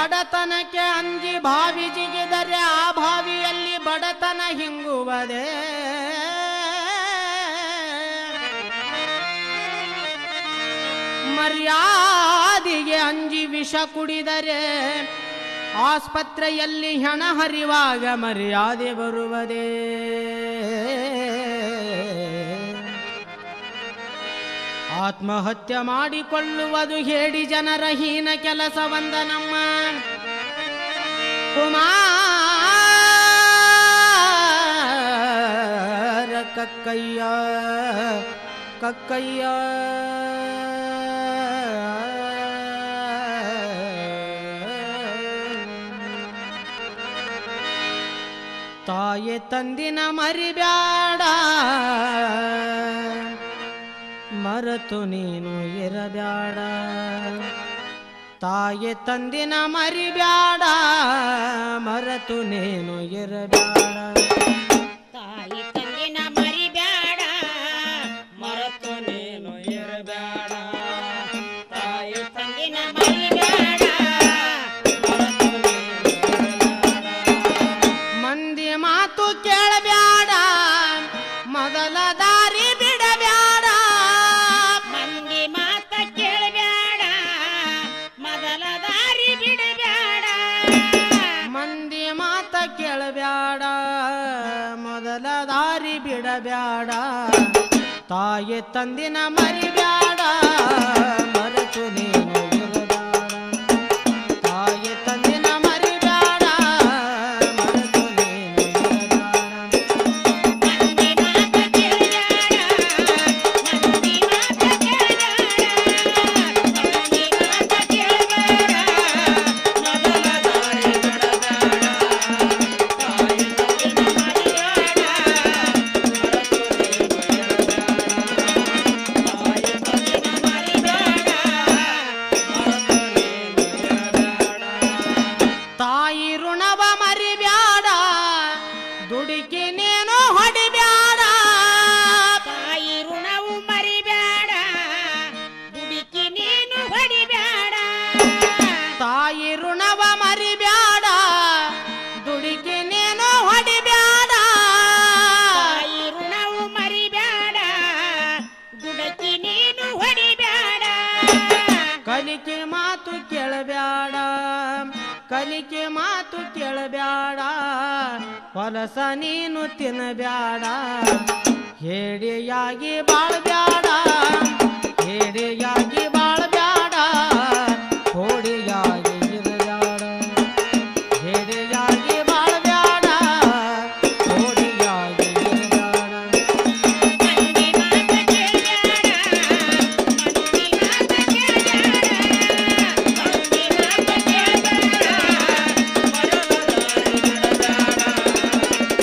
ಬಡತನಕ್ಕೆ ಅಂಜಿ ಭಾವಿ ಜಿಗಿದರೆ ಆ ಭಾವಿಯಲ್ಲಿ ಬಡತನ ಹಿಂಗುವುದೇ. ಮರ್ಯಾದೆಗೆ ಅಂಜಿ ವಿಷ ಕುಡಿದರೆ ಆಸ್ಪತ್ರೆಯಲ್ಲಿ ಹೆಣ ಹರಿವಾಗ ಮರ್ಯಾದೆ ಬರುವುದೇ. ಆತ್ಮಹತ್ಯೆ ಮಾಡಿಕೊಳ್ಳುವುದು ಹೇಡಿ ಜನರ ಹೀನ ಕೆಲಸವಂದ ನಮ್ಮ ಕುಮಾರ ಕಕ್ಕಯ್ಯ ಕಕ್ಕಯ್ಯ. ತಾಯಿ ತಂದಿನ ಮರಿಬ್ಯಾಡ ಮರೆತು ನೀನು ಇರಬ್ಯಾಡ. ತಾಯಿ ತಂದಿನ ಮರಿಬ್ಯಾಡ ಮರೆತು ನೀನು ಇರಬ್ಯಾಡ. ತಾಯಿ ತಂದಿನ ಮರಿಬ್ಯಾಡ ಮರೆತು ನೀನು ಇರಬ್ಯಾಡ. ತಾಯಿ ತಂದಿನ ಮರಿಬ್ಯಾಡ ಮರೆತು ನೀನು ಇರಬ್ಯಾಡ. ಮಂದಿ ಮಾತು ಕೇಳಬ್ಯಾಡ ಮೊದಲ ದಾರಿ ಬಿಡಬ್ಯಾಡ. ಮಂದಿ ಮಾತ ಕೇಳಬ್ಯಾಡ ಮೊದಲ ದಾರಿ ಬಿಡಬ್ಯಾಡ. ಮಂದಿ ಮಾತ ಕೇಳಬ್ಯಾಡ ಮೊದಲ ದಾರಿ ಬಿಡಬ್ಯಾಡ. ತಾಯಿ ತಂದಿನ ಮರಿಬ್ಯಾಡ ಮರೆತು ನೀನು ಇರಬ್ಯಾಡ. ತಾಯಿ ತಂದಿನ ಮರಿಬ್ಯಾಡ ಮರೆತು ನೀನು ಇರಬ್ಯಾಡ. ಮಂದಿ ಮಾತ ಕೇಳಬ್ಯಾಡ ಮಂದಿ ಮಾತ ಕೇಳಬ್ಯಾಡ. ಮಂದಿ ಮಾತ ಕೇಳಬ್ಯಾಡ ಮೊದಲ ದಾರಿ ಬಿಡಬ್ಯಾಡ. ತಾಯಿ ತಂದಿನ ಮರಿಬ್ಯಾಡ ಮರೆತು ನೀನು ಇರಬ್ಯಾಡ. ತಾಯಿ ತಂದಿನ ಮರಿಬ್ಯಾಡ ಮರೆತು ನೀನು ಇರಬ್ಯಾಡ. ತಾಯಿ ಋಣವ ಮರಿಬ್ಯಾಡ ದುಡುಕಿ ನೀನು ಹೊಡಿಬ್ಯಾಡ. ತಾಯಿ ಋಣವು ಮರಿಬ್ಯಾಡ ದುಡುಕಿ ನೀನು ಹೊಡಿಬ್ಯಾಡ. ತಾಯಿ ಋಣವ ಮರಿಬ್ಯಾಡ ದುಡುಕಿ ನೀನು ಹೊಡಿಬ್ಯಾಡ. ತಾಯಿ ಋಣವು ಮರಿಬ್ಯಾಡ ದುಡುಕಿ ನೀನು ಹೊಡಿಬ್ಯಾಡ. ಕಲಿಕೆ ಮಾತು ಕೇಳಬ್ಯಾಡ ಕಲಿಕೆ ಮಾತು ಕೇಳಬ್ಯಾಡ. ಹೊಲಸ ನೀನು ತಿನ್ನಬ್ಯಾಡ ಹೇಡಿಯಾಗಿ ಬಾಳ್ಬ್ಯಾಡ. ಹೇಡಿಯಾಗಿ ಬಾಳ್ಬ್ಯಾಡ ಹೋಡಿಯಾಗಿ ಇರಬ್ಯಾಡ. ಹೇಡಿಯಾಗಿ ಬಾಳ್ಬ್ಯಾಡ ಹೋಡಿಯಾಗಿ ಇರಬ್ಯಾಡ. ಮಂದಿ ಮಾತ ಕೇಳಬ್ಯಾಡ ಮಂದಿ ಮಾತ ಕೇಳಬ್ಯಾಡ. ಮಂದಿ ಮಾತ ಕೇಳಬ್ಯಾಡ ಮೊದಲ ದಾರಿ ಬಿಡಬ್ಯಾಡ.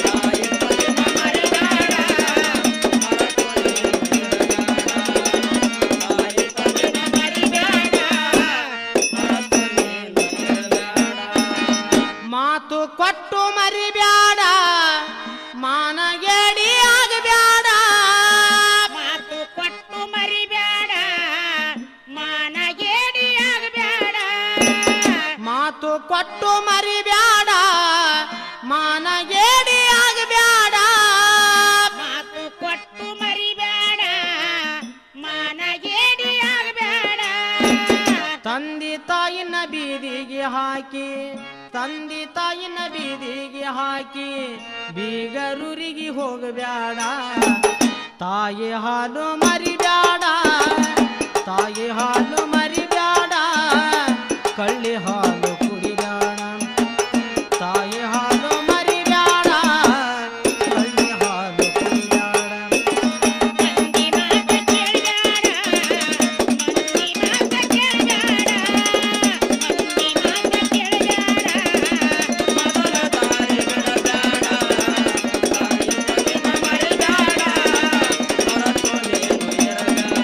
ತಾಯಿ ತಂದಿನ ಮರಿಬ್ಯಾಡ ಮರೆತು ನೀನು ಇರಬ್ಯಾಡ. ತಾಯಿ ತಂದಿನ ಮರಿಬ್ಯಾಡ ಮರೆತು ನೀನು ಇರಬ್ಯಾಡ. ಮಾತು ಕೊಟ್ಟು ಮರಿಬ್ಯಾಡ ಮಾನಗೇಡಿ ಆಗಬ್ಯಾಡ. ಮಾತು ಕೊಟ್ಟು ಮರಿಬ್ಯಾಡ ಮಾನಗೇಡಿ ಆಗಬ್ಯಾಡ. ಮಾತು ಕೊಟ್ಟು ಮರಿಬ್ಯಾಡ ಮಾನಗೇಡಿ ಆಗಬ್ಯಾಡ. ಮಾತು ಕೊಟ್ಟು ಮರಿಬ್ಯಾಡ ಮಾನಗೇಡಿ ಆಗಬ್ಯಾಡ. ತಂದೆ ತಾಯಿನ ಬೀದಿಗೆ ಹಾಕಿ ತಂದೆ ತಾಯಿನ ಬೀದಿಗೆ ಹಾಕಿ ಬೀಗರೂರಿಗೆ ಹೋಗಬ್ಯಾಡ. ತಾಯಿ ಹಾಲು ಮರಿಬ್ಯಾಡ ತಾಯಿ ಹಾಲು ಮರಿಬ್ಯಾಡ. ಕಳ್ಳಿ ಹಾಲು ಕುಡಿಬ್ಯಾಡ. ತಾಯಿ ಹಾಲು ಮರಿಬ್ಯಾಡ ಕಳ್ಳಿ ಹಾಲು ಕುಡಿಬ್ಯಾಡ. ಮಂದಿ ಮಾತ ಕೇಳಬ್ಯಾಡ ಮಂದಿ ಮಾತ ಕೇಳಬ್ಯಾಡ. ಮಂದಿ ಮಾತ ಕೇಳಬ್ಯಾಡ ಮೊದಲ ದಾರಿ ಬಿಡಬ್ಯಾಡ. ತಾಯಿ ತಂದಿನ ಮರಿಬ್ಯಾಡ ಮರೆತು ನೀನು ಇರಬ್ಯಾಡ.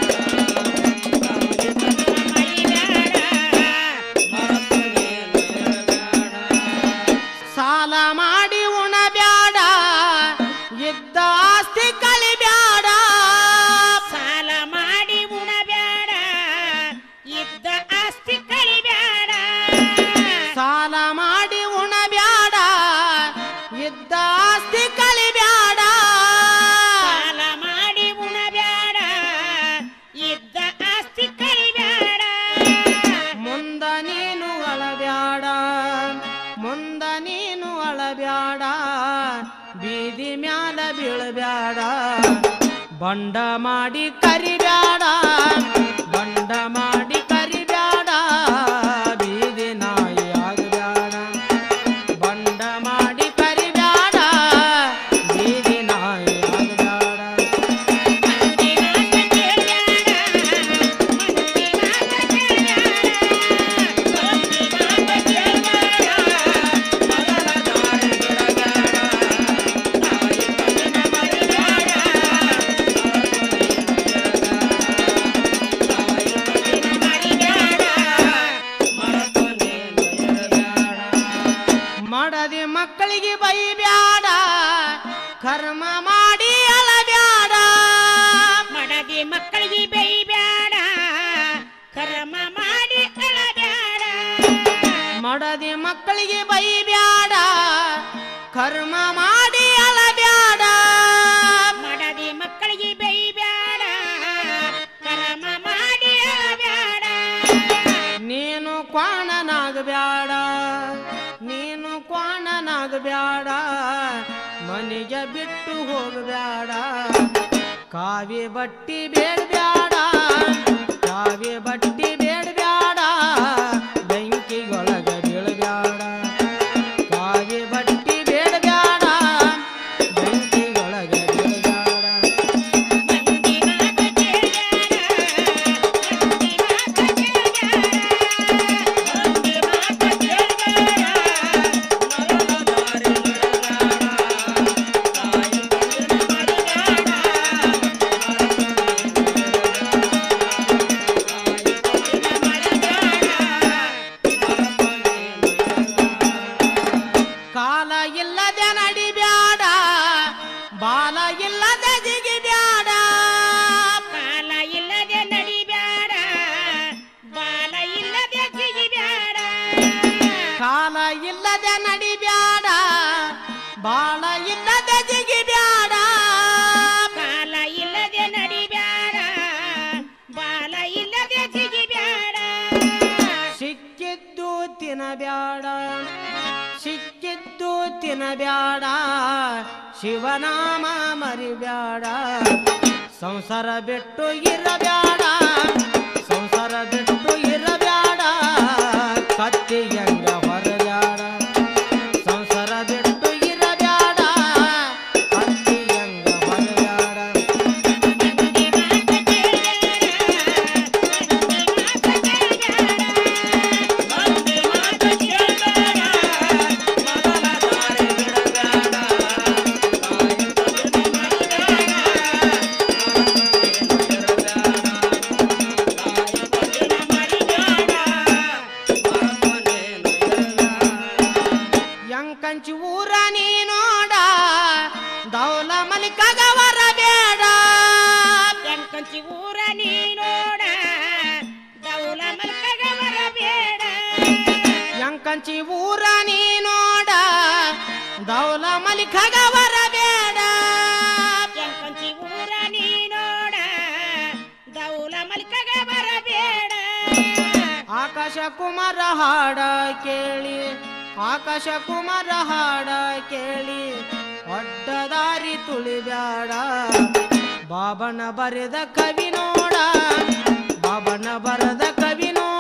ತಾಯಿ ತಂದಿನ ಮರಿಬ್ಯಾಡ ಮರೆತು ನೀನು ಇರಬ್ಯಾಡ. ಸಾಲ ಮಾಡಿ ಉಣಬ್ಯಾಡ ಇದ್ದ ಆಸ್ತಿ ಕಳಿಬ್ಯಾಡ. ಸಾಲ ಮಾಡಿ ಉಣಬ್ಯಾಡ ಇದ್ದ ಆಸ್ತಿ ಕಳಿಬ್ಯಾಡ. ಬಿಡಬ್ಯಾಡ ಬಂಡ ಮಾಡಿ ಕರಿಬ್ಯಾಡ ಬಂಡ ಮಾಡಿ ಕರಿಬ್ಯಾಡ ಬೀದಿ ನಾಯಿ ಆಗಬ್ಯಾಡ ಬಂಡ ಮಾಡಿ ಕರಿಬ್ಯಾಡ ಬೀದಿ ನಾಯಿ ಆಗಬ್ಯಾಡ ಮಾಡದೆ ಮಕ್ಕಳಿಗೆ ಬೈಬ್ಯಾಡ ಕರ್ಮ ಮಾಡಿ ಅಳಬ್ಯಾಡ ಮಾಡದೆ ಮಕ್ಕಳಿಗೆ ಬೈಬ್ಯಾಡ ಕರ್ಮ ಮಾಡಿ ಅಳಬ್ಯಾಡ ಮಾಡದೆ ಮಕ್ಕಳಿಗೆ ಬೈಬ್ಯಾಡ ಕರ್ಮ ಮಾಡಿ ಅಳಬ್ಯಾಡ ಮಾಡದೆ ಮಕ್ಕಳಿಗೆ ಬೈಬ್ಯಾಡ ಕರ್ಮ ಮಾಡಿ ಅಳಬ್ಯಾಡ ನೀನು ಕ್ವಾಣನಾಗಬ್ಯಾಡ ನೀನು ಕ್ವಾಣನಾಗಬ್ಯಾಡ ಮನೆಗೆ ಬಿಟ್ಟು ಹೋಗಬ್ಯಾಡ ಕಾವಿ ಬಟ್ಟಿ ಬೇಡಬ್ಯಾಡ ಕಾವಿ ಬಟ್ಟಿ ಬೇಡಬ್ಯಾಡ ಬೆಂಕಿಗೊಳಗ ಬೀಳಬ್ಯಾಡ ಕಾವಿ ಬಟ್ಟಿ ಬೇಡಬ್ಯಾಡ ಬೆಂಕಿಗೊಳಗ ಬೀಳಬ್ಯಾಡ ಮಂದಿ ಮಾತ ಕಾಲ ಇಲ್ಲದೆ ನಡಿಬ್ಯಾಡ ಬಾಲ ಇಲ್ಲದೆ ಜಿಗಿಬ್ಯಾಡ ಕಾಲ ಇಲ್ಲದೆ ನಡಿಬ್ಯಾಡ ಬಾಲ ಇಲ್ಲದೆ ಜಿಗಿಬ್ಯಾಡ ಕಾಲ ಇಲ್ಲದೆ ನಡಿಬ್ಯಾಡ ಬಾಳ ಇಲ್ಲದೆ ಜಿಗಿಬ್ಯಾಡ ಕಾಲ ಇಲ್ಲದೆ ನಡಿಬ್ಯಾಡ ಬಾಲ ಇಲ್ಲದೆ ಜಿಗಿಬ್ಯಾಡ ಸಿಕ್ಕಿದ್ದು ತಿನ್ನಬ್ಯಾಡ ಸಿಕ್ಕಿದ್ದು ತಿನ್ನಬ್ಯಾಡ ಶಿವನಾಮ ಮರಿಬ್ಯಾಡ ಸಂಸಾರ ಬಿಟ್ಟು ಇರಬ್ಯಾಡ ಸಂಸಾರ ಬಿಟ್ಟು ಇರಬ್ಯಾಡ ಕತ್ತಿಯಂಗ ಹೊರಬ್ಯಾಡ ಸಂಸಾರ ಬಿಟ್ಟು ಇರಬ್ಯಾಡ ಕತ್ತಿಯಂಗ ಹೊರಬ್ಯಾಡ ಮಂದಿ ಮಾತ ಮಂದಿ ಮಾತ ಕೇಳ್ಬೇಡ ಮೊದಲ ದಾರಿ ಬಿಡಬ್ಯಾಡ ಯಂಕಂಚಿ ಊರ ನೀ ನೋಡ ದೌಲ ಮಲಿಕಗವರ ಬೇಡ ಎಂಕಂಚಿ ಊರ ನೀ ನೋಡ ದೌಲ ಮಲ್ಕಗ ಬರಬೇಡ ಯಂಕಂಚಿ ಊರ ನೀ ನೋಡ ದೌಲ ಮಲಿಕಗವರ ಬೇಡ ಎಂಕಂಚಿ ಊರ ನೀ ನೋಡ ದೌಲ ಮಲ್ಕಗ ಬರಬೇಡ ಆಕಾಶ ಕುಮಾರ ಹಾಡ ಕೇಳಿ ಆಕಾಶ ಕುಮಾರ ಹಾಡ ಕೇಳಿ ಅಡ್ಡ ದಾರಿ ತುಳಿಬ್ಯಾಡ ಬಾಬನ ಬರೆದ ಕವಿ ನೋಡ ಬಾಬನ ಬರೆದ ಕವಿ ನೋಡ